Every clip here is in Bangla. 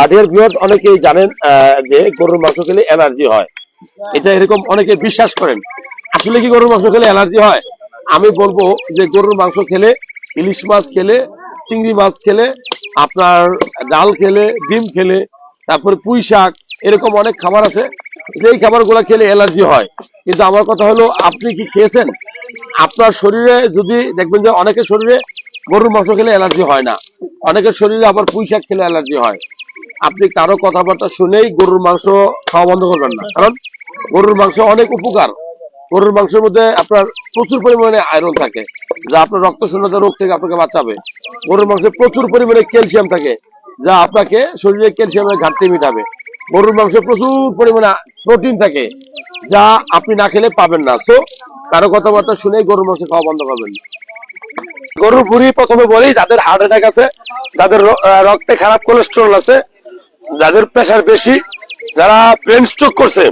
ডিয়ার ভিউয়ার্স, অনেকেই জানেন যে গরুর মাংস খেলে অ্যালার্জি হয়। এটা এরকম অনেকে বিশ্বাস করেন। আসলে কি গরুর মাংস খেলে অ্যালার্জি হয়? আমি বলবো যে গরুর মাংস খেলে, ইলিশ মাছ খেলে, চিংড়ি মাছ খেলে, আপনার ডাল খেলে, ডিম খেলে, তারপরে পুঁই শাক, এরকম অনেক খাবার আছে যেই খাবারগুলো খেলে অ্যালার্জি হয়। কিন্তু আমার কথা হলো, আপনি কি খেয়েছেন? আপনার শরীরে যদি দেখবেন যে অনেকের শরীরে গরুর মাংস খেলে অ্যালার্জি হয় না, অনেকের শরীরে আবার পুঁই শাক খেলে অ্যালার্জি হয়। আপনি কারো কথাবার্তা শুনেই গরুর মাংস খাওয়া বন্ধ করবেন না, কারণ গরুর মাংস অনেক উপকার। গরুর মাংসের মধ্যে আপনার প্রচুর পরিমাণে আয়রন থাকে, যা আপনার রক্ত শূন্যতা রোগ থেকে আপনাকে বাঁচাবে। গরুর মাংসে প্রচুর পরিমাণে ক্যালসিয়াম থাকে, যা আপনাকে শরীরে ক্যালসিয়ামের ঘাটতি মেটাবে। গরুর মাংসে প্রচুর পরিমাণে প্রোটিন থাকে, যা আপনি না খেলে পাবেন না। সো কারো কথাবার্তা শুনেই গরুর মাংস খাওয়া বন্ধ করবেন না। গরুর ভুঁড়ি প্রথমে বলি, যাদের হার্ট অ্যাটাক আছে, যাদের রক্তে খারাপ কোলেস্টেরল আছে, যাদের প্রেশার বেশি, যারা ব্রেন স্ট্রোক করছে,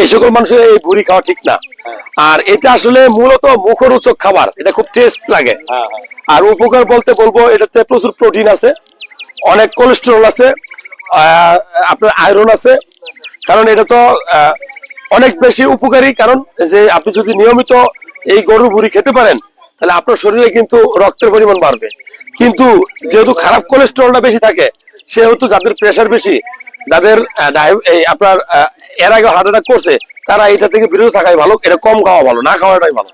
এই সকল মানুষের এই ভুঁড়ি খাওয়া ঠিক না। আর এটা আসলে মূলত মুখরোচক খাবার, এটা খুব টেস্ট লাগে। আর উপকার বলতে বলবো, এটাতে প্রচুর প্রোটিন আছে, অনেক কোলেস্টেরল আছে, আপনার আয়রন আছে। কারণ এটা তো অনেক বেশি উপকারী। কারণ যে আপনি যদি নিয়মিত এই গরুর ভুঁড়ি খেতে পারেন, তাহলে আপনার শরীরে কিন্তু রক্তের পরিমাণ বাড়বে। কিন্তু যেহেতু খারাপ কোলেস্টেরলটা বেশি থাকে, সেহেতু যাদের প্রেশার বেশি, যাদের এই আপনার এর আগে হার্ট অ্যাটাক করছে, তারা এটা থেকে বিরত থাকাই ভালো। এটা কম খাওয়া ভালো, না খাওয়াটাই ভালো।